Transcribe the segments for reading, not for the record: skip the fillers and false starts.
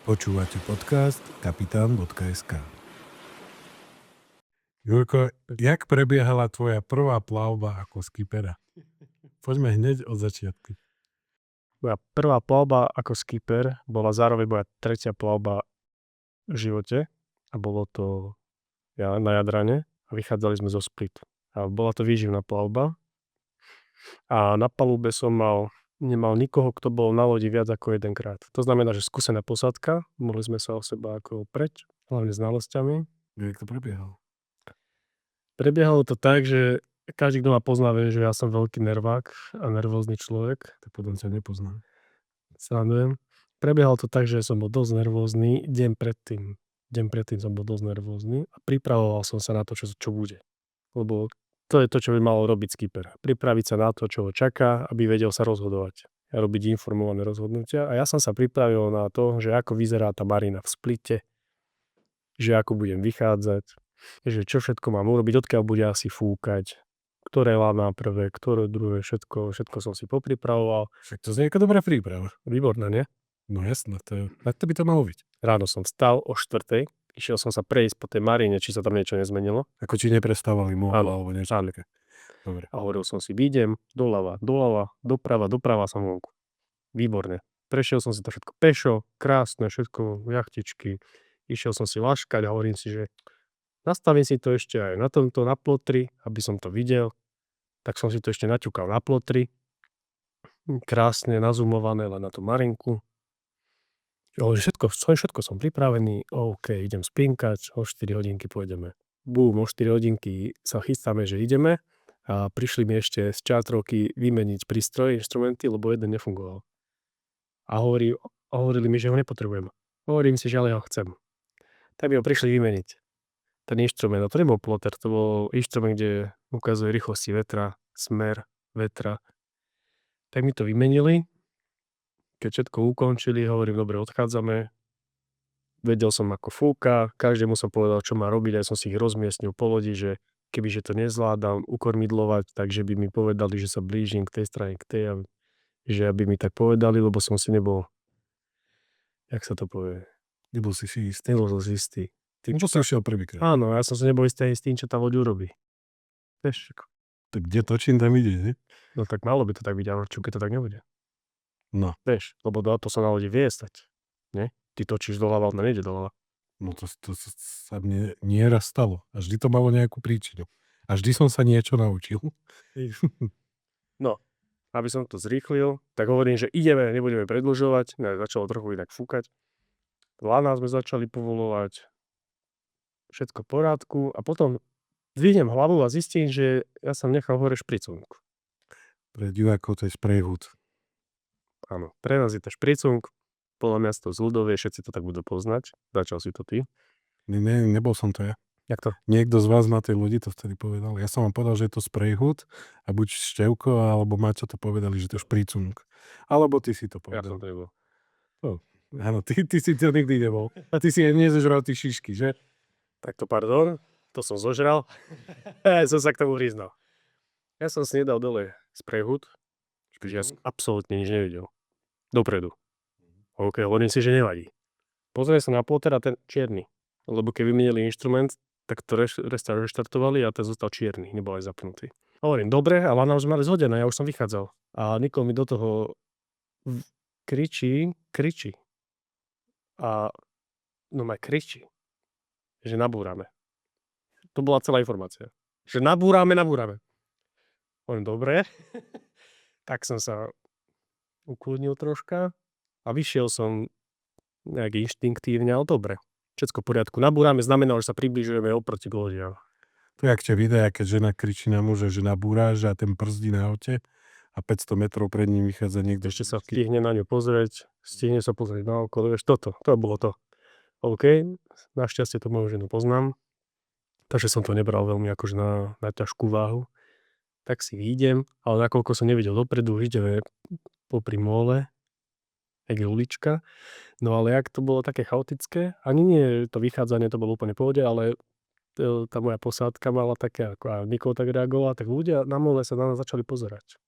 Počúvate podcast kapitán.sk. Jurko, jak prebiehala tvoja prvá plavba ako skipera? Poďme hneď od začiatku. Moja prvá plavba ako skipper bola zároveň moja tretia plavba v živote a bolo to na Jadrane a vychádzali sme zo Splitu. A bola to výživná plavba a na palube som nemal nikoho, kto bol na lodi viac ako jedenkrát. To znamená, že skúsená posádka, mohli sme sa o seba ako oprieť, hlavne znalosťami. Jak to prebiehalo? Prebiehalo to tak, že každý, kto ma pozná, vie, že ja som veľký nervák a nervózny človek. Tak potom ťa nepoznám. Srandujem. Prebiehalo to tak, že som bol dosť nervózny deň predtým. Deň predtým som bol dosť nervózny a pripravoval som sa na to, čo bude. Lebo to je to, čo by mal robiť skipper. Pripraviť sa na to, čo ho čaká, aby vedel sa rozhodovať a robiť informované rozhodnutia. A ja som sa pripravil na to, že ako vyzerá tá marina v Splite, že ako budem vychádzať, že čo všetko mám urobiť, odkiaľ bude asi fúkať, ktoré lána prvé, ktoré druhé, všetko som si popripravoval. Však to znie ako dobrá príprava. Výborné, nie? No jasné, tak to by to malo byť. Ráno som vstal o 4:00, išiel som sa prejsť po tej marine, či sa tam niečo nezmenilo. Ako či neprestávali mohl Áno, alebo niečo áno. také. Dobre. A hovoril som si, idem doľava, doprava som vonku. Výborne. Prešiel som si to všetko pešo, krásne, všetko, jachtičky. Išiel som si laškať a hovorím si, že nastavím si to ešte aj na tomto, na plotri, aby som to videl. Tak som si to ešte naťukal na plotri. Krásne nazumované len na tú marinku. Všetko som pripravený, OK, idem spinkať, o 4 hodinky pôjdeme. Bum, o 4 hodinky sa chystáme, že ideme a prišli mi ešte z čátrovky vymeniť prístroj, inštrumenty, lebo jeden nefungoval. A hovorili mi, že ho nepotrebujem. Hovorím si, že ale ho chcem. Tak mi ho prišli vymeniť. Ten inštrument, a to nebol ploter, to bol inštrument, kde ukazuje rýchlosti vetra, smer vetra. Tak mi to vymenili. Keď všetko ukončili, hovorím, dobre, odchádzame. Vedel som, ako fúka, každému som povedal, čo má robiť, aj som si ich rozmiestnil po lodi, že kebyže to nezvládam ukormidlovať, takže by mi povedali, že sa blížim k tej strane, k tej, že aby mi tak povedali, lebo som si nebol, jak sa to povie? Nebol si istý. Nebol som si istý. Čo si šiel prvýkrát? Áno, ja som si nebol istý s tým, čo tá loď urobí. Vieš, Tak kde točím, tam ide, ne? no tak malo by to tak byť, ale čo keď to tak nebude? No. Vieš, lebo to sa na lodi vie stať, nie? Ty točíš doľava, ona nejde doľava. No to sa mne nieraz stalo. A vždy to malo nejakú príčinu. A vždy som sa niečo naučil. No, aby som to zrýchlil, tak hovorím, že ideme, nebudeme predĺžovať. Začalo trochu inak fúkať. Lana sme začali povolovať. Všetko v poriadku. A potom dvihnem hlavu a zistím, že ja som nechal hore špricung. Pre divákov to je spray hood. Áno, pre nás je to špricung. Podľa mňa to z ľudovie, všetci to tak budú poznať. Začal si to ty. Nebol som to ja. Jak to? Niekto z vás na tej lodi to vtedy povedal. Ja som vám povedal, že je to spray hood a buď Števko alebo Maťo to povedali, že to je špricung. Alebo ty si to Ja povedal. som to nebol. Áno, ty si to nikdy nebol. A ty si aj nezožral tie šišky, že? Tak to pardon, to som zožral. Ja som sa k tomu priznal. Ja som si nedal dole spray hood, že ja som absolútne nič nevidel. Dopredu. OK, hovorím si, že nevadí. Pozrie sa na ploter a ten čierny. Lebo keď vymenili inštrument, tak to reštartovali a ten zostal čierny, nebol aj zapnutý. Hovorím, dobre, ale ona už mali zhodená, ja už som vychádzal. A Nikol mi do toho kričí. A no ma kričí, že nabúrame. To bola celá informácia. Že nabúrame. Hovorím, dobre. Tak som sa ukludnil troška a vyšiel som nejak inštinktívne, ale dobre. Všetko v poriadku. Nabúrame znamená, že sa približujeme oproti k lodi. To je jak tie videá, keď žena kričí na muža, že nabúráš a ten brzdí na aute a 500 metrov pred ním vychádza niekto. Ešte sa stihne na ňu pozrieť, stihne sa pozrieť na okolo, vieš, to bolo to. OK, našťastie to moju ženu poznám, takže som to nebral veľmi akože na ťažkú váhu. Tak si vyjdem, ale nakoľko som nevidel dopredu, ideme popri móle, jak je ulička. No ale jak to bolo také chaotické, ani nie to vychádzanie, to bolo úplne v pohode, ale tá moja posádka mala také, ako a Nikol tak reagoval, tak ľudia na móle sa na nás začali pozerať.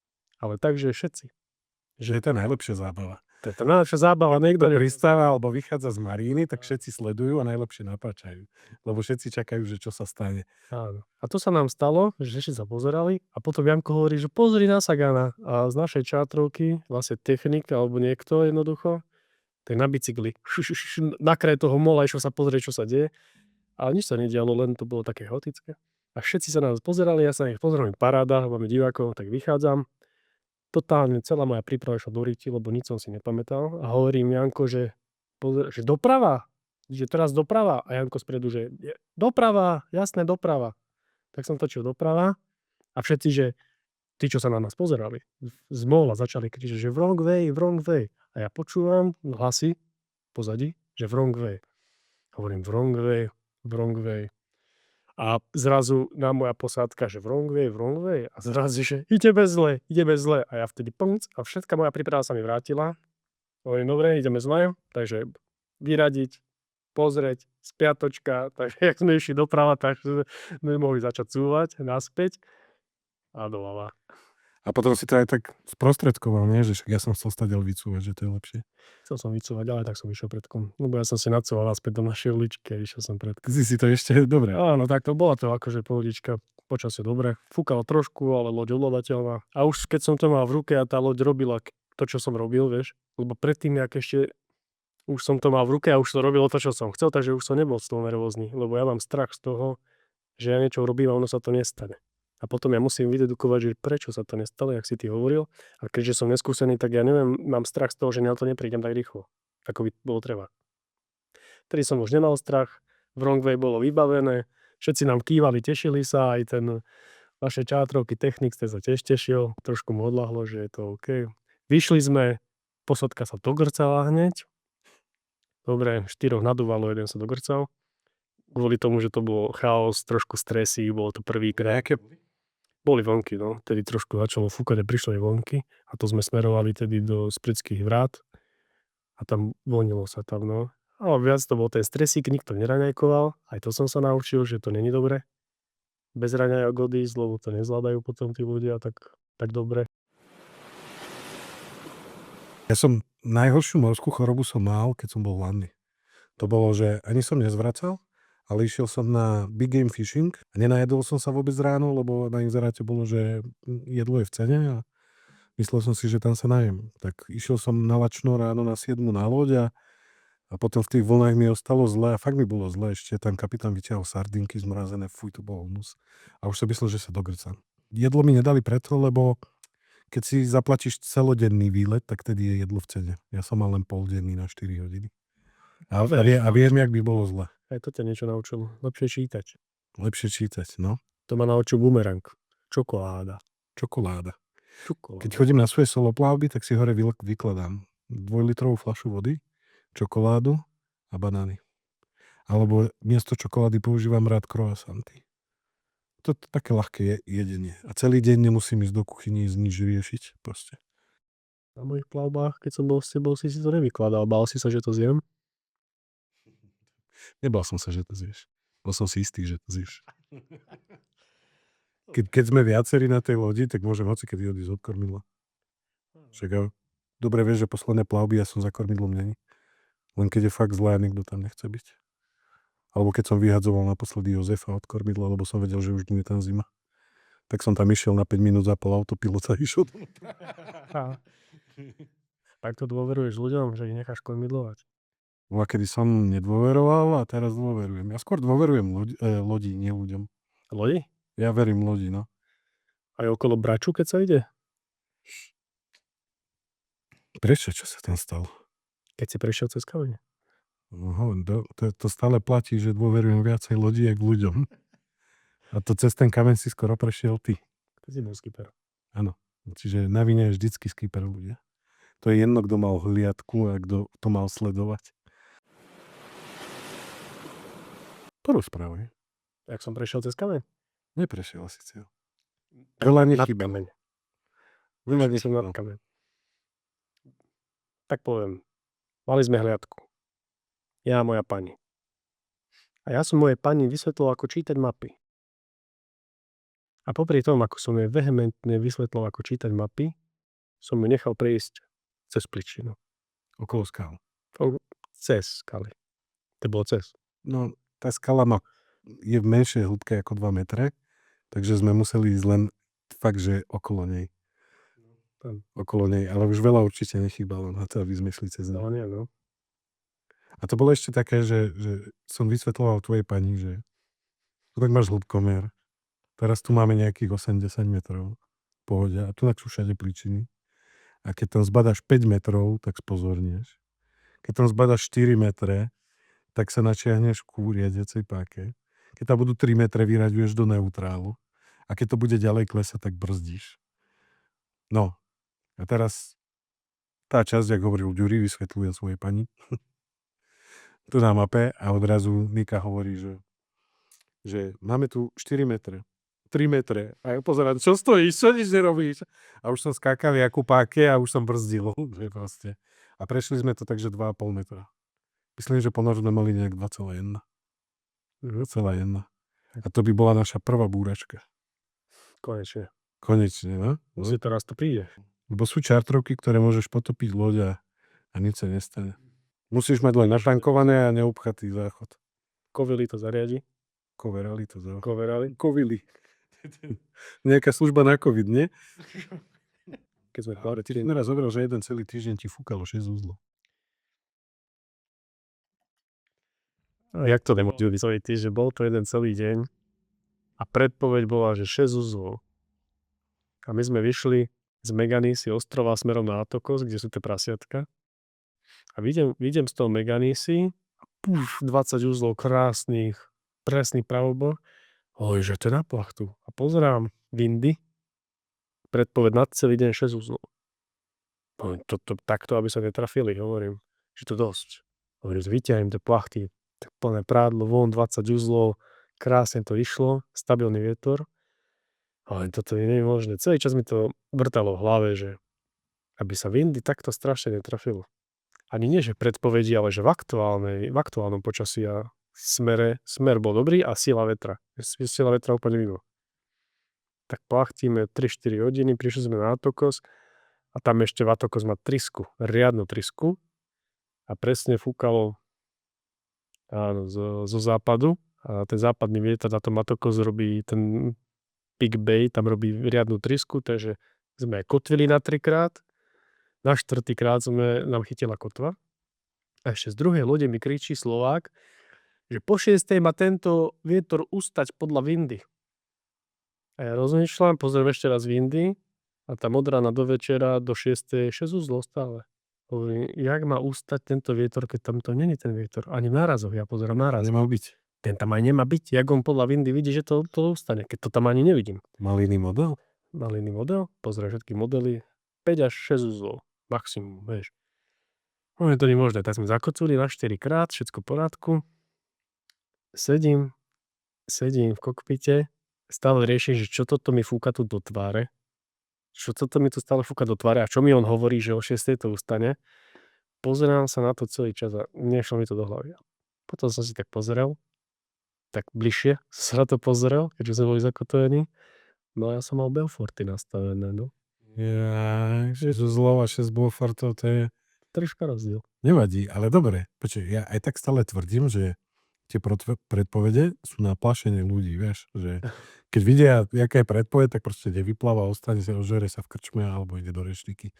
Ale takže všetci. Že je to najlepšia zábava. To je tá najlepšia zábava, niekto pristáva alebo vychádza z maríny, tak všetci sledujú a najlepšie napáčajú. Lebo všetci čakajú, že čo sa stane. Áno. A to sa nám stalo, že všetci sa pozerali a potom Janko hovorí, že pozri na Sagana. A z našej čátrovky, vlastne technik alebo niekto jednoducho, tak na bicykli nakraje toho mola, išiel sa pozrieť, čo sa deje. Ale nič sa nedialo, len to bolo také chaotické. A všetci sa na nás pozerali, ja sa ich pozerám, paráda, máme divákov, tak vychádzam. Totálne celá moja príprava išla do riti, lebo nič som si nepamätal. A hovorím Janko, že doprava, že teraz doprava. A Janko spredu, že doprava, jasné, doprava. Tak som točil doprava a všetci, že tí, čo sa na nás pozerali, z mola začali kričať, že wrong way, wrong way. A ja počúvam hlasy pozadí, že wrong way. Hovorím wrong way, wrong way. A zrazu na moja posádka, že wrong way. A zrazu, že ideme zle. A ja vtedy pomc a všetka moja príprava sa mi vrátila. Hovorím, dobre, ideme zle. Takže vyradiť, pozrieť, spiatočka. Takže jak sme išli doprava, tak sme mohli začať cúvať naspäť a doľava. A potom si to aj tak sprostredkoval, nie? Že však ja som chcel stať vycúvať, že to je lepšie. Chcel som vycúvať, ale tak som išiel predkom. Lebo ja som si nacúval naspäť do našej uličky a išiel som predkom. Si to ešte dobre. Áno, tak to bola to akože pohodička. Počasie dobre. Fúkalo trošku, ale loď ovládateľná. A už keď som to mal v ruke a tá loď robila to, čo som robil, vieš. Lebo predtým, jak ešte už som to mal v ruke a už to robilo to, čo som chcel, takže už som nebol z toho nervózny. Lebo ja mám strach z toho, že ja niečo robím a ono sa to nestane. A potom ja musím vydedukovať, že prečo sa to nestalo, jak si ty hovoril. A keďže som neskúsený, tak ja neviem, mám strach z toho, že na to neprídem tak rýchlo, ako by bolo treba. Tedy som už nemal strach, wrong way bolo vybavené, všetci nám kývali, tešili sa, aj ten vaše čátrovky technik ste sa tiež tešil, trošku mu odľahlo, že je to OK. Vyšli sme, posodka sa dogrcala hneď. Dobre, 4 nadúvalo, 1 sa dogrcal. Kvôli tomu, že to bolo chaos, trošku stresy, bolo to prvýkrát. Boli vonky, no. Tedy trošku začalo fúkať a prišli vonky a to sme smerovali tedy do Spreckých vrát a tam vonilo sa tam, no. Ale viac to bol ten stresík, nikto neraňajkoval, aj to som sa naučil, že to není dobre. Bez raňajok odísť, lebo to nezvládajú potom tí ľudia tak dobre. Ja som najhoršiu morskú chorobu som mal, keď som bol v Lani. To bolo, že ani som nezvracal, ale išiel som na big game fishing a nenajedol som sa vôbec ráno, lebo na inzeráte bolo, že jedlo je v cene a myslel som si, že tam sa najem. Tak išiel som na lačno ráno na 7 na loď a potom v tých vlnách mi ostalo zle a fakt mi bolo zle. Ešte tam kapitán vyťahol sardinky zmrazené, fuj, to bol hnus. A už som myslel, že sa dogrcam. Jedlo mi nedali preto, lebo keď si zaplatíš celodenný výlet, tak tedy je jedlo v cene. Ja som mal len poldenný na 4 hodiny. A viem, jak by bolo zle. Aj to ťa niečo naučilo. Lepšie čítať. Lepšie čítať, no. To ma naučil bumerang. Čokoláda. Keď chodím na svoje soloplavby, tak si hore vykladám 2-litrovú fľašu vody, čokoládu a banány. Alebo miesto čokolády používam rád croissanty. To je také ľahké jedenie. A celý deň nemusím ísť do kuchyni nič riešiť proste. Na mojich plavbách, keď som bol s tebou, si to nevykladal. Bál si sa, že to zjem? Nebal som sa, že to zješ. Bol som si istý, že to zješ. Keď sme viacerí na tej lodi, tak môžem hocikedy odísť od kormidla. Však dobre vieš, že posledné plavby ja som za kormidlom není. Len keď je fakt zlé a niekto tam nechce byť. Alebo keď som vyhadzoval naposledy Jozefa od kormidla, lebo som vedel, že už nie je tam zima. Tak som tam išiel na 5 minút za pol autopilot a išiel. Tak to dôveruješ ľuďom, že ich necháš kormidlovať. A kedy som nedôveroval a teraz dôverujem. Ja skôr dôverujem lodi, nie ľuďom. Lodi? Ja verím lodi, no. Aj okolo Braču, keď sa ide? Prečo? Čo sa tam stalo? Keď si prešiel cez kamene. To stále platí, že dôverujem viacej lodi, jak ľuďom. A to cez ten kameň si skoro prešiel ty. Ty si bol skipper. Áno. Čiže na vine je vždycky skipper ľudia. To je jedno, kto mal hliadku a kto to mal sledovať. Porozprávaj. Jak som prešiel cez kameň? Neprešiel si cieľ. Veľa Nad nechybal. kameň. Veľa Som nad nechybal. kameň. Tak poviem. Mali sme hliadku. Ja a moja pani. A ja som mojej pani vysvetlil, ako čítať mapy. A popri tom, ako som jej vehementne vysvetlil, ako čítať mapy, som ju nechal prejsť cez pličinu. okolo skál. Cez skaly. To bolo cez. No, tá skala je v menšej hĺbke ako 2 metre, takže sme museli ísť len fakt, že okolo nej. Okolo nej, ale už veľa určite nechýbalo na to, aby sme šli cez ňu. No nie, no. A to bolo ešte také, že som vysvetľoval tvojej pani, že tak máš hĺbkomer. Teraz tu máme nejakých 80 metrov. V pohode. A tu sú všade príčiny. A keď tam zbadáš 5 metrov, tak spozornieš. Keď tam zbadáš 4 metre, tak sa načiahneš ku riadiacej páke. Keď tam budú 3 metre, vyraďuješ do neutrálu. A keď to bude ďalej klesať, tak brzdíš. No. A teraz tá časť, ako hovoril Ďuri, vysvetľuje svojej pani. Tu na mape a odrazu Nika hovorí, že máme tu 4 metre. 3 metre. A ja pozerám, čo stojíš, čo nič nerobíš? A už som skákal ako páke a už som brzdil. Že proste. A prešli sme to takže 2,5 metra. Myslím, že ponož sme mali nejak 2,1. 2,1. A to by bola naša prvá búračka. Konečne. Konečne, no? Musí to raz to príde. Lebo sú čartrovky, ktoré môžeš potopiť loď a nič sa nestane. Musíš mať len natankované a neobchatý záchod. Kovili to zariadi. Coverali to záchod. Coverali. Kovili. Nejaká služba na COVID, nie? Keď sme Ty si naraz hovoril, že jeden celý týždeň ti fúkalo 6 uzlov. Jak to nemôžu vysvetliť, že bol to jeden celý deň a predpoveď bola, že 6 uzlov. A my sme vyšli z Meganisi ostrova smerom na Atokos, kde sú tie prasiatka. A vidím z toho Meganisi 20 uzlov krásnych, presný pravobor. Oj, že to je na plachtu. A pozerám windy, predpoveď na celý deň 6 uzlov. Takto, aby sa netrafili, hovorím, že to dosť. Hovorím, vyťahnem tie plachty, tak plné prádlo, von 20 uzlov, krásne to išlo, stabilný vietor. Ale toto nie je možné. Celý čas mi to vrtalo v hlave, že aby sa windy takto strašne netrafilo. Ani nie, že predpovedí, ale že v aktuálnom počasí a smer bol dobrý a sila vetra. Sila vetra úplne mimo. Tak plachtíme 3-4 hodiny, prišli sme na Atokos a tam ešte v Atokos má trysku, riadnu trysku a presne fúkalo zo západu a ten západný vietor na tom Atokos robí ten Big Bay, tam robí riadnu trysku, takže sme kotvili na 3-krát, na 4-krát nám chytila kotva a ešte z druhej lode mi kričí Slovák, že po 6. má tento vietor ustať podľa windy. A ja rozmýšľam, pozriem ešte raz windy a tam od rána do večera do 6. 6 uzlov stále. Hovorím, jak má ustať tento vietor, keď tam to není ten vietor. Ani v nárazoch, ja pozerám náraz. Nemal byť. Ten tam aj nemá byť. Jak on podľa windy vidí, že to ustane, keď to tam ani nevidím. Mal iný model? Mal iný model, pozriem všetky modely, 5 až 6 uzlov, maximum, vieš. No je to nemožné, tak sme zakoculi na 4 krát, všetko v porádku. Sedím v kokpite, stále riešim, že čo toto mi fúka tu do tváre. Čo toto mi tu stále fúka do tváre a čo mi on hovorí, že o 6. to ustane. Pozerám sa na to celý čas a nešlo mi to do hlavy. Potom som si tak pozrel, tak bližšie sa na to pozrel, keďže sme boli zakotvení. No a ja som mal Belforty nastavené, no. Ja, 6 uzlov a 6 Belfortov, to je... Troška rozdiel. Nevadí, ale dobre. Počuj, ja aj tak stále tvrdím, že tie predpovede sú na plašenie ľudí, vieš, že keď vidia, jaká je predpoveď, tak proste nevypláva, ostane sa, ožere sa v krčme alebo ide do reštiky.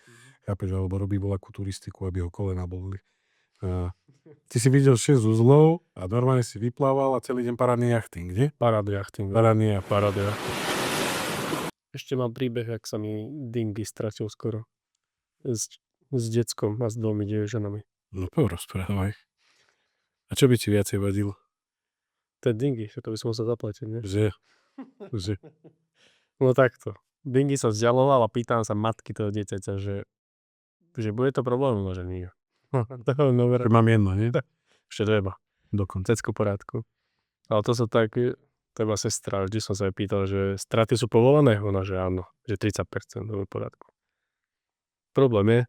Chápeš, alebo robí voľakú turistiku, aby ho kolena bolili. Ty si videl 6 uzlov a normálne si vyplával a celý deň parádny jachting, nie? Parádny jachting. Parádny Ešte mám príbeh, ak sa mi dingy stratil skoro. S deckom a s 2 dievčanami. No porozprávaj. A čo by ti viacej vadilo? Ten dingy, to by som musel zaplatiť, nie? Že? No takto. Dingy sa vzdialoval a pýtam sa matky toho dieťaťa, že bude to problém, že nie. Že mám jedno, nie? Ešte treba. Dokonca. Decko porádku. Ale to sa tak, to je sestra, vždy som sa jej pýtal, že straty sú povolené? Ona, že áno, že 30% do porádku. Problém je,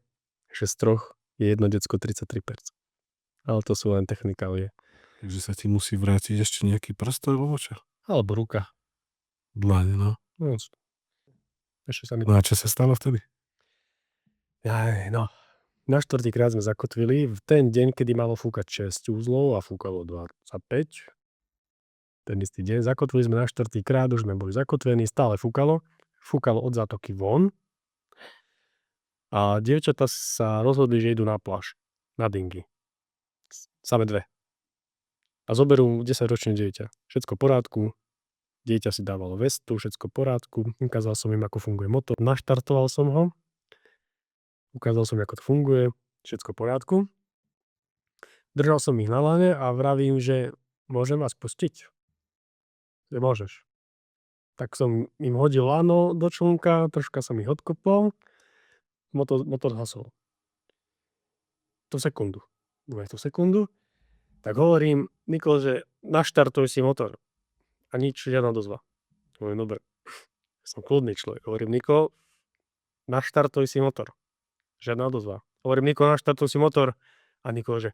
že z 3 je jedno decko 33%. Ale to sú len technikálie. Takže sa ti musí vrátiť ešte nejaký prst alebo čo? Alebo ruka. Dlaň, no. Ešte sa mi... No a čo sa stalo vtedy? No. Na 4. krát sme zakotvili v ten deň, kedy malo fúkať 6 úzlov a fúkalo 25. Ten istý deň. Zakotvili sme na 4. krát, už sme boli zakotvení, stále fúkalo. Fúkalo od zátoky von. A dievčatá sa rozhodli, že idú na pláž. Na dingy. Same dve. A zoberú 10-ročné dieťa. Všetko v porádku. Dieťa si dávalo vestu, všetko v porádku. Ukázal som im, ako funguje motor. Naštartoval som ho. Ukázal som, ako to funguje. Všetko v porádku. Držal som ich na lane a vravím, že môžem vás pustiť. Že môžeš. Tak som im hodil lano do člnka, troška som ich odkopol. Motor zhasol. Tú sekundu. Tak hovorím, Nikol, že naštartuj si motor. A nič, žiadna odozva. Hovorím, dobre. Som kľudný človek. Hovorím, Nikol, naštartuj si motor. Žiadna odozva. Hovorím, Nikol, naštartuj si motor. A Nikol, že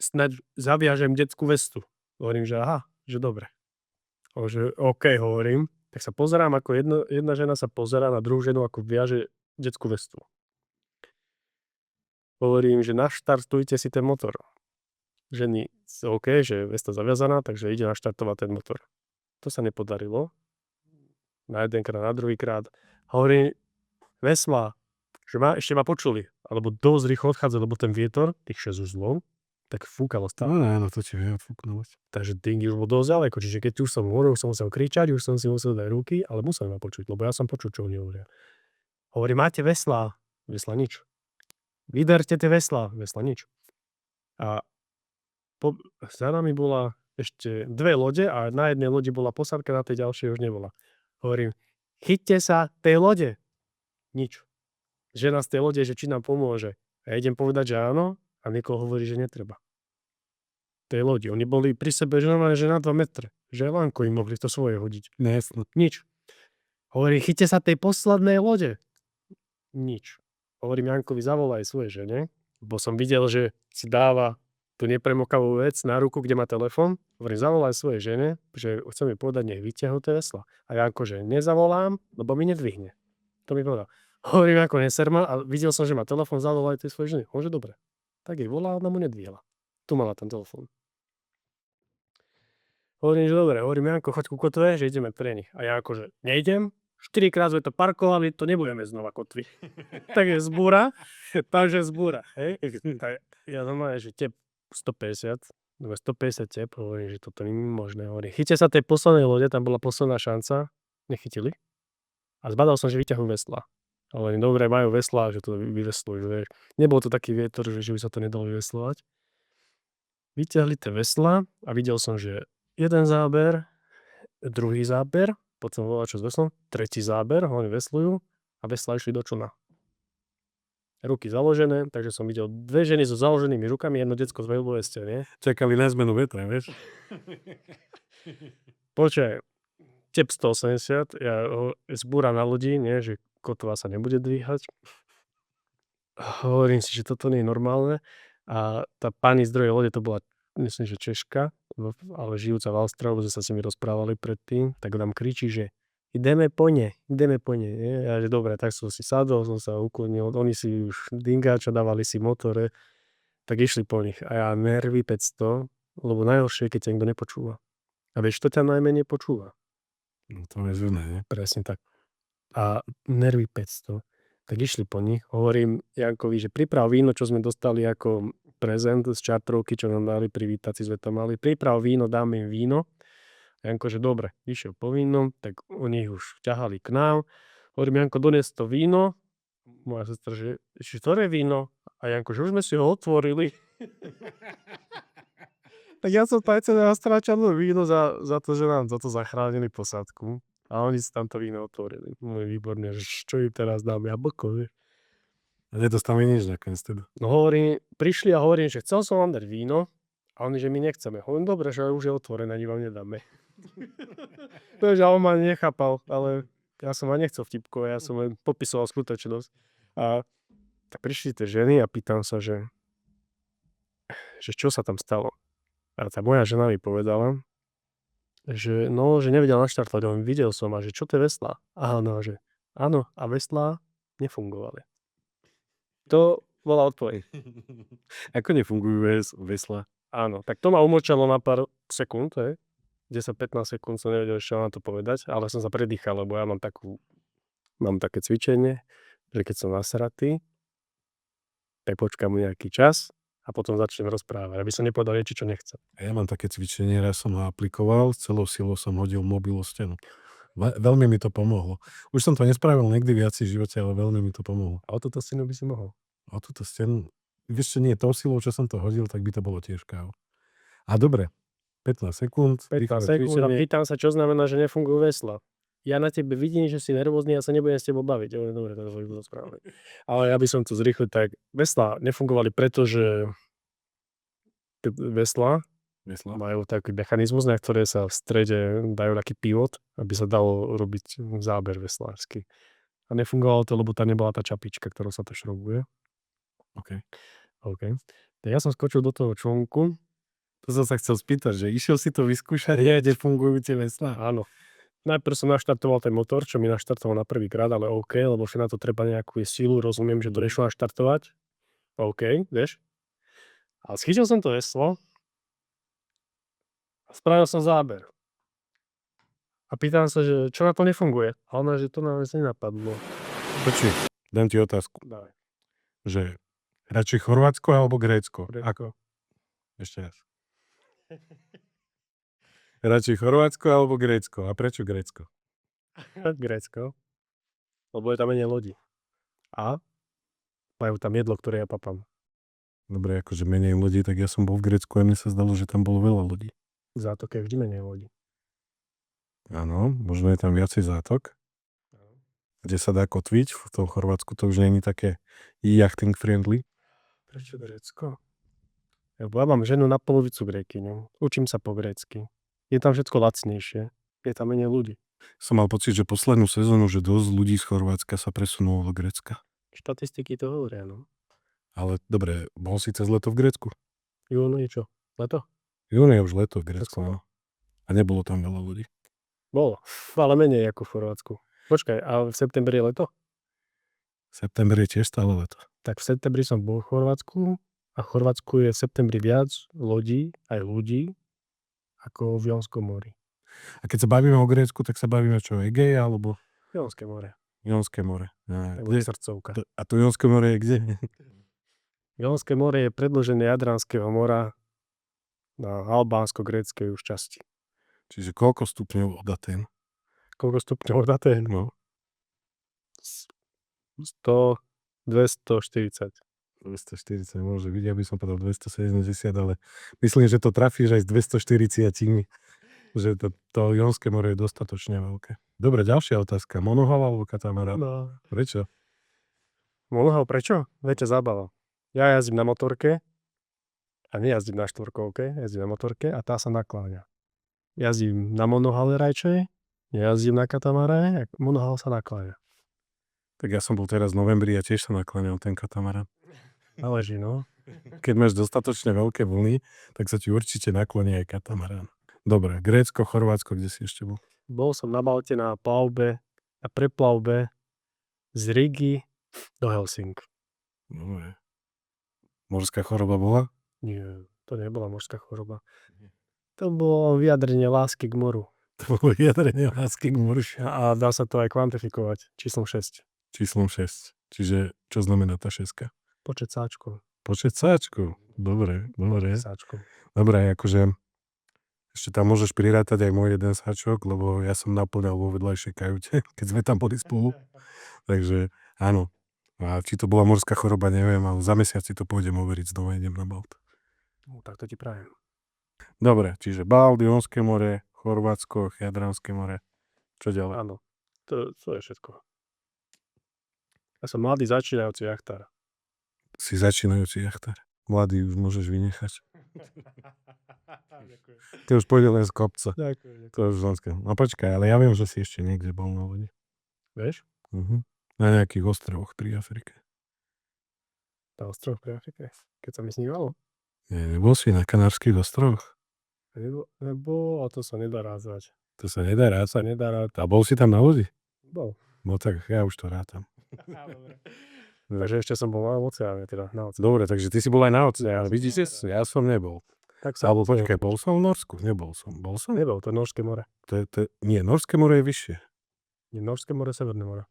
snáď zaviažem detskú vestu. Hovorím, že aha, že dobre. Hovorím, že OK, hovorím. Tak sa pozerám, ako jedna žena sa pozerá na druhú ženu, ako viaže detskú vestu. Hovorím, že naštartujte si ten motor. Ženy, OK, že je vesta zaviazaná, takže ide naštartovať ten motor. To sa nepodarilo. Na jedenkrát, na druhýkrát. Hovorím, vesla, že ešte ma počuli. Alebo dosť rýchlo odchádza, lebo ten vietor, tých 6 uzlov, tak fúkalo stále. No, to ti vie odfúknúť. Takže dingy už bol dosť ďaleko. Čiže keď už som hovoril, už som musel kričať, už som si musel dať ruky, ale museli ma počuť, lebo ja som počul, čo oni hovoria. Hovorím, máte veslá? Vesla nič. Vyderte tie veslá? Vesla nič. A za nami bola ešte 2 lode a na jednej lodi bola posádka, na tej ďalšej už nebola. Hovorím, chyťte sa tej lode. Nič. Žena z tej lode, že či nám pomôže. A ja idem povedať, že áno a Nikol hovorí, že netreba. Tej lodi. Oni boli pri sebe, že normálne, že na 2 metre. Že lánko im mohli to svoje hodiť. Nesno. Nič. Hovorím, chyťte sa tej poslednej lode. Nič. Hovorím, Jankovi, zavolaj svoje žene, bo som videl, že si dáva tú nepremokavú vec na ruku, kde má telefón. Hovorím, zavolaj svojej žene, že chcem jej povedať, nech vyťahnu tie vesla. A Janko, že nezavolám, lebo mi nedvihne. To mi povedal. Hovorím, ako neserma a videl som, že má telefón, zavolaj tej svojej žene. Hovorím, že dobre. Tak jej volá, ona mu nedvihla. Tu mala ten telefón. Hovorím, že dobre. Hovorím, Janko, choď ku kotve, že ideme pre nich. A Janko, že nejdem. 4-krát sme to parkovali, to nebudeme znova kotvi. Takže zbúra. Hej. Ja normálne, že tep 150 tep, hovorím, že toto nie je možné. Hovorím, chyťte sa tej poslednej lode, tam bola posledná šanca. Nechytili. A zbadal som, že vyťahujú vesla. Hovorím, dobre, majú vesla, že to vyveslujú. Nebol to taký vietor, že by sa to nedalo vyveslovať. Vyťahli tie vesla a videl som, že jeden záber, druhý záber, potom volal čo s veslom, tretí záber, oni veslujú a vesla išli do člna. Ruky založené, takže som videl 2 ženy so založenými rukami, jedno decko z veľboveste, nie? Čakali na zmenu vetra, vieš? Počkaj, tep 180, zbúra na lodi, nie, že kotva sa nebude dvíhať. Hovorím si, že toto nie je normálne. A tá pani z druhej lode, to bola, myslím, že Češka, ale žijúca v Austrálii, lebo sme sa s nimi rozprávali predtým, tak nám kričí, že ideme po ne. Nie? Ja, že dobre, tak som si sadol, som sa uklonil, oni si už dingáča dávali si motore, tak išli po nich. A ja nervy 500, lebo najhoršie je, keď ťa nikto nepočúva. A vieš, to ťa najmenej počúva. No to je zvedné, nie? Presne tak. A nervy 500. Tak išli po nich. Hovorím Jankovi, že priprav víno, čo sme dostali ako prezent z čartrovky, čo nám dali pri vítaci, sme to mali. Priprav víno, dáme im víno. Janko, že dobre, išiel po víno, tak oni už ťahali k nám. Hovorím, Janko, donies to víno. Moja sestra, že ktoré víno? A Janko, že už sme si ho otvorili. Tak ja som tajce nastráčal víno za to, že nám za to zachránili posádku. A oni si tam to víno otvorili. No výborne, že čo im teraz dáme, jablko, vieš. A nedostali nič nakoniec teda. No prišli a hovorím, že chcel som vám dať víno, a oni, že my nechceme. Hovorím, dobre, že už je otvorené, ani vám nedáme. Takže on ma nechápal, ale ja som ma nechcel vtipkovať, ja som len popisoval skutočnosť. A tak prišli tie ženy a pýtam sa, že čo sa tam stalo. A tá moja žena mi povedala, že nevedel naštartovať, on videl som a že čo to je veslá? A ona, že áno, a veslá nefungovali. To bola odpoveď. Ako nefungujú vesla? Áno, tak to ma umlčalo na pár sekúnd, 10-15 sekúnd som nevedel ešte na to povedať, ale som sa predýchal, lebo ja mám také cvičenie, že keď som nasratý, tak počkám nejaký čas a potom začnem rozprávať, aby som nepovedal niečo, čo nechcem. A ja mám také cvičenie, raz som ho aplikoval, s celou silou som hodil mobil o stenu. Veľmi mi to pomohlo. Už som to nespravil nikdy viac v živote, ale veľmi mi to pomohlo. A o túto stenu by si mohol. O túto stenu, vieš čo, nie tou silou, čo som to hodil, tak by to bolo tiež kávo. A dobre, 15 sekúnd. 15 sekúnd a pýtam sa, čo znamená, že nefungujú vesla. Ja na tebe vidím, že si nervózny, ja sa nebudem s tebou baviť. Dobre, to je správne. Ale ja by som to zrýchlil tak. Vesla nefungovali, pretože vesla majú taký mechanizmus, na ktoré sa v strede dajú taký pivot, aby sa dalo robiť záber veslársky. A nefungovalo to, lebo tam nebola tá čapička, ktorou sa to šrobuje. OK. Tak ja som skočil do toho člnku. To som sa chcel spýtať, že išiel si to vyskúšať, kde fungujú tie veslá? Áno. Najprv som naštartoval ten motor, čo mi naštartoval na prvýkrát, ale OK, lebo všetko na to treba nejakú silu, rozumiem, že to nešlo naštartovať. OK, vieš. A schytil som to veslo a spravil som záber. A pýtam sa, že čo na to nefunguje. A ona, že to nám nenapadlo. Počuj, dám ti otázku. Dávaj. Že radšej Chorvátsko alebo Grécko? Grécko. Ešte raz. Radšej Chorvátsko alebo Grécko? A prečo Grécko? Grécko. Lebo je tam menej lodí. A majú tam jedlo, ktoré ja papám. Dobre, akože menej ľudí, tak ja som bol v Grécku a mne sa zdalo, že tam bolo veľa ľudí. V zátoke je vždy menej lodí. Áno, možno je tam viacej zátok, kde sa dá kotviť. V tom Chorvátsku to už nie je také yachting friendly. Prečo Grécko? Ja mám ženu na polovicu Grékyňu. Učím sa po grécky. Je tam všetko lacnejšie. Je tam menej ľudí. Som mal pocit, že poslednú sezónu, že dosť ľudí z Chorvátska sa presunulo do Grécka. Štatistiky to hovoria, no. Ale dobre, bol si cez leto v Grécku? Júno je čo? Leto? Júno je už leto v Grécku, áno. A nebolo tam veľa ľudí. Bolo, ale menej ako v Chorvátsku. Počkaj, a v septembri je leto? September je tiež stále leto. Tak v septembri som bol v Chorvátsku a v Chorvátsku je v septembri viac lodí, aj ľudí, ako v Jonskom mori. A keď sa bavíme o Grécku, tak sa bavíme čo? Egej alebo Jonské more. Jonské more? Tak bude srdcovka. A to Jonské more je kde? Jonské more je predĺžené Jadranského mora na albánsko-gréckej už časti. Čiže koľko stupňov od Atén? Koľko stupňov od Atén? No. 100, 240. 240 môže byť, ja by som povedal 270, ale myslím, že to trafíš aj s 240, že to Jonské more je dostatočne veľké. Dobre, ďalšia otázka. Monohal alebo katamarán? No. Prečo? Monohal prečo? Viete, zábava. Ja jazdím na motorke a nejazdím na štvorkovke, jazdím na motorke a tá sa nakláňa. Jazdím na monohale radšej, nejazdím na katamaráne, a monohal sa nakláňa. Tak ja som bol teraz v novembri a tiež sa nakláňal ten katamarán. Záleží, no. Keď máš dostatočne veľké vlny, tak sa ti určite nakloní aj katamarán. Dobre, Grécko, Chorvátsko, kde si ešte bol? Bol som na Malte na plavbe, na preplavbe z Rigi do Helsing. Dobre. Morská choroba bola? Nie, to nebola morská choroba. To bolo vyjadrenie lásky k moru. To bolo vyjadrenie lásky k moru. A dá sa to aj kvantifikovať číslom 6. Číslom 6. Čiže čo znamená tá šeska? Počet sáčkov. Počet sáčkov. Dobre. Sáčkov. Dobre, akože ešte tam môžeš prirátať aj môj jeden sáčok, lebo ja som naplňal vo vedľajšej kajute, keď sme tam boli spolu. Takže áno. A či to bola morská choroba, neviem, ale za mesiac si to pôjdem overiť, znova idem na Balt. No, tak to ti prajem. Dobre, čiže Balt, Jonské more, Chorvátsko, Jadranské more. Čo ďalej? Áno, to je všetko. Ja som mladý začínajúci jachtár. Si začínajúci jachtár. Mladý už môžeš vynechať. Ty už pôjde len z kopca. Ďakujem. To už zlenské. No počkaj, ale ja viem, že si ešte niekde bol na lodi. Vieš? Na nejakých ostrovoch pri Afrike. Na ostrovoch pri Afrike. Keď sa mi snívalo. Nie, nebol si na Kanárskych ostrovoch? Nebo, a to sa nedá rázať. To sa nedá rád. Sa nedá rád. A bol si tam na lodi? Bol. No tak ja už to rátam. Takže ešte som bol na oceáne, teda na oceáne. Dobre, takže ty si bol aj na oceáne. Vidíte, ja som nebol. Tak sa Alebo počkaj, bol som v Norsku? Nebol som. Bol som? nebol, to je Norské more. Nie, Norské more je vyššie. Je Norské more, Severné more.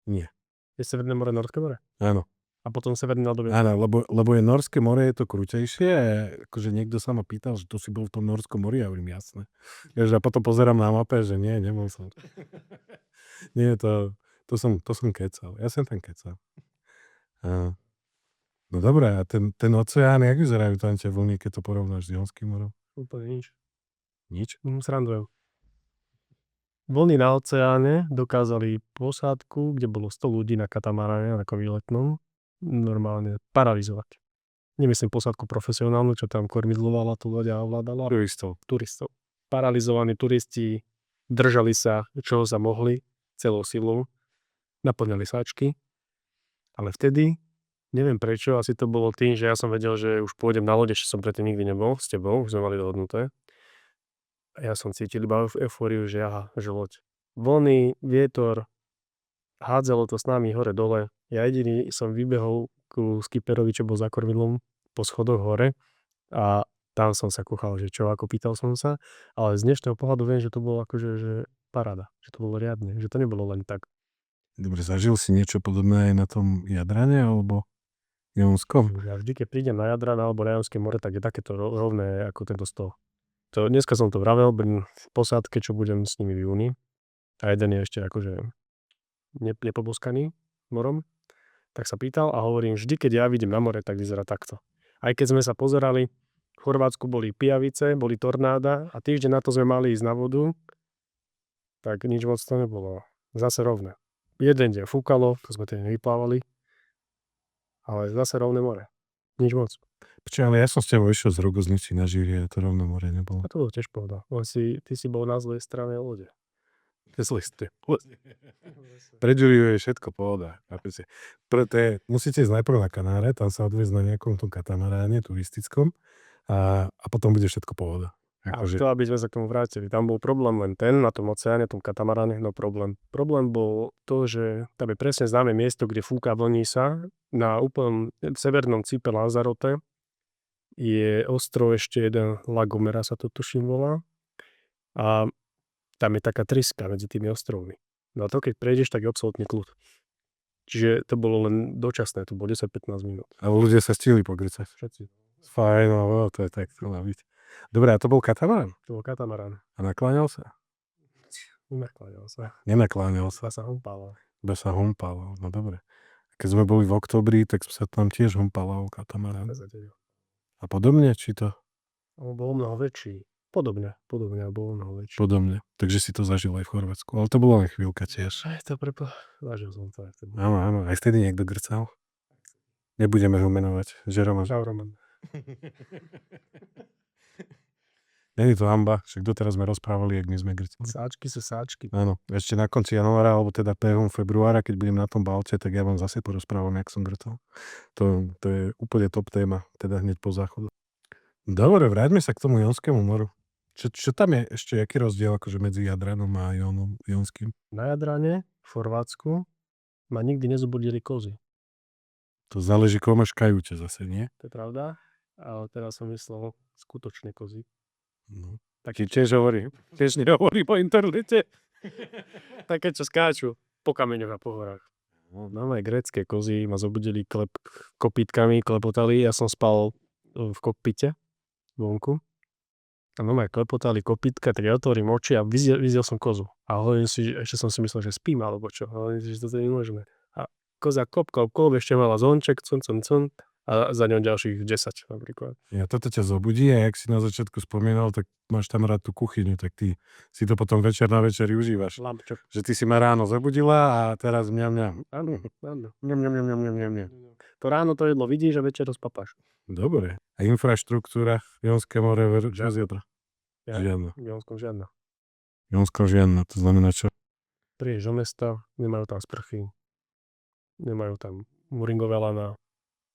Nie. Je Severné more, Norské more? Áno. A potom Severný ľadovie. Áno, lebo je Norské more, je to krutejšie. A akože niekto sa ma pýtal, že to si bol v tom Norskom mori, ja hovorím, jasné. A potom pozerám na mape, že nie, nebol som. Nie, to som kecal. Ja som tam kecal. No dobré, a ten oceán, jak vyzerajú tam tie vlny, keď to porovnáš s Jonským morom? Úplne nič. Nič? Srandujem. Vlny na oceáne dokázali posádku, kde bolo 100 ľudí na katamaráne, ako výletnom, normálne paralizovať. Nemyslím posádku profesionálnu, čo tam kormidlovala tú loď a ovládala. Turistov. Paralizovaní turisti držali sa, čoho sa mohli, celou silou. Naplňali sáčky. Ale vtedy, neviem prečo, asi to bolo tým, že ja som vedel, že už pôjdem na lode, že som predtým nikdy nebol s tebou, už sme mali dohodnuté. A ja som cítil iba eufóriu, že aha, že loď. Vlny, vietor, hádzalo to s nami hore-dole. Ja jediný som vybehol ku skipperovi, čo bol za kormidlom, po schodoch hore a tam som sa kúchal, že čo, ako pýtal som sa, ale z dnešného pohľadu viem, že to bolo akože že paráda, že to bolo riadne, že to nebolo len tak. Dobre, zažil si niečo podobné aj na tom Jadrane, alebo Jonskom? Ja vždy, keď prídem na Jadran alebo na Jonské more, tak je takéto rovné ako tento stôl. Dneska som to vravel, v posádke, čo budem s nimi v júni. A jeden je ešte akože nepoboskaný morom. Tak sa pýtal a hovorím, vždy, keď ja vidím na more, tak vyzerá takto. Aj keď sme sa pozerali, v Chorvátsku boli pijavice, boli tornáda a týždeň na to sme mali ísť na vodu, tak nič moc to nebolo. Zase rovné. Jeden deň fúkalo, to sme teda nevyplávali, ale zase rovné more. Nič moc. Počkaj, ale ja som s tebou išiel z Rogoznici na Žírie, to rovno more nebolo. A to bolo tiež pohoda. Ty si bol na zlej strane lode. Pre Žíriu je všetko pohoda. Musíte ísť najprv na Kanáre, tam sa odviezť na nejakom tom katamaráne turistickom a potom bude všetko pohoda. A to, aby sme sa k tomu vrátili. Tam bol problém len ten, na tom oceáne, tom katamaráne, no problém. Problém bol to, že tam je presne známe miesto, kde fúka vlní sa. Na úplnom severnom cípe Lanzarote je ostrov ešte jeden, La Gomera sa to tuším volá. A tam je taká tryska medzi tými ostrovmi. No a to, keď prejdeš, tak je absolútne kľud. Čiže to bolo len dočasné, to bolo 10-15 minút. A ľudia sa stihli pogrcať. Všetci. Fajn, no to je tak, to má byť. Dobre, a to bol katamarán? To bol katamarán. A nakláňal sa? Nenakláňal sa. Nenakláňal sa. Iba sa humpalo. Iba sa humpalo, no dobre. Keď sme boli v oktobri, tak sa tam tiež humpalo katamarán. A podobne, či to? On bol mnoho väčší. Podobne, bol mnoho väčší. Podobne. Takže si to zažil aj v Chorvátsku. Ale to bola len chvíľka tiež. Zažil som to aj vtedy. Áno, aj vtedy niekto grcal. Nebudeme ho menovať. Že Roman. Čau, Roman. Není to hamba, však doteraz sme rozprávali, jak my sme grcali. Sáčky sú sáčky. Áno, ešte na konci januára, alebo teda 1. februára, keď budem na tom Balte, tak ja vám zase porozprávam, jak som grcal. To je úplne top téma, teda hneď po záchodu. Dobre, vráťme sa k tomu Jonskému moru. Čo tam je ešte, aký rozdiel akože medzi Jadranom a Jonským? Na Jadrane, v Chorvátsku, ma nikdy nezobudili kozy. To záleží, koho máš kajúte zase, nie? To je pravda, ale teraz som myslel skutočné kozy. No. Taký tiež hovorí po internete. Také, čo skáču po kameňoch a po horách. No aj grécke kozy ma zobudili kopítkami, klepotali. Ja som spal v kokpite vonku. A aj klepotali kopítka, tak ja otvorím oči a videl som kozu. A hovorím si, ešte som si myslel, že spím alebo čo. Hovorím si, že to je nemožné. A koza kopkal, ešte mala zvonček, cun. A za ňou ďalších 10 napríklad. Ja toto ťa zobudí a jak si na začiatku spomínal, tak máš tam rád tú kuchyňu, tak ty si to potom večer na večeri užívaš. Lampčok. Že ty si ma ráno zobudila a teraz mňam. Áno. Mňam. To ráno to jedlo vidíš a večer to spapáš. Dobre. A infraštruktúra Jonské more žiadna. Žiadna. Jonskom žiadna, to znamená čo? Prídeš do mesta, nemajú tam sprchy, nemajú tam muringové lana.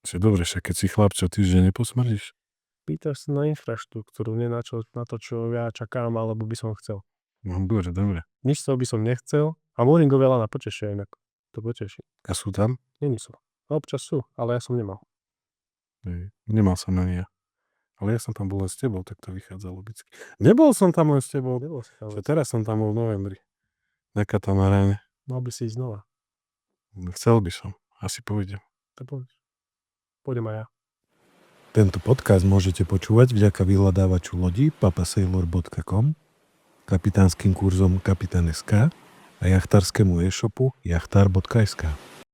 Čo dobre, však keď si chlap, čo týždeň neposmrdíš? Pýtaš sa na infraštruktúru, nie na to, čo ja čakám, alebo by som chcel. No, dobre. Nič z toho by som nechcel a muringové lana potešia inak. To poteší. A sú tam? Není sú. Občas sú, ale ja som nemal. Nemal som ani ja. Ale ja som tam bol len s tebou, tak to vychádza logicky. Nebol som tam len s tebou. Nebol si tam. Čo teraz som tam bol v novembri. Na katamaráne. Mal by si ísť znova. Chcel by som. Asi pôjdem. To poď. Pôjdem aj ja. Tento podcast môžete počúvať vďaka vyhľadávaču lodí papasailor.com, kapitánskym kurzom Kapitán.sk a jachtarskému e-shopu jachtar.sk.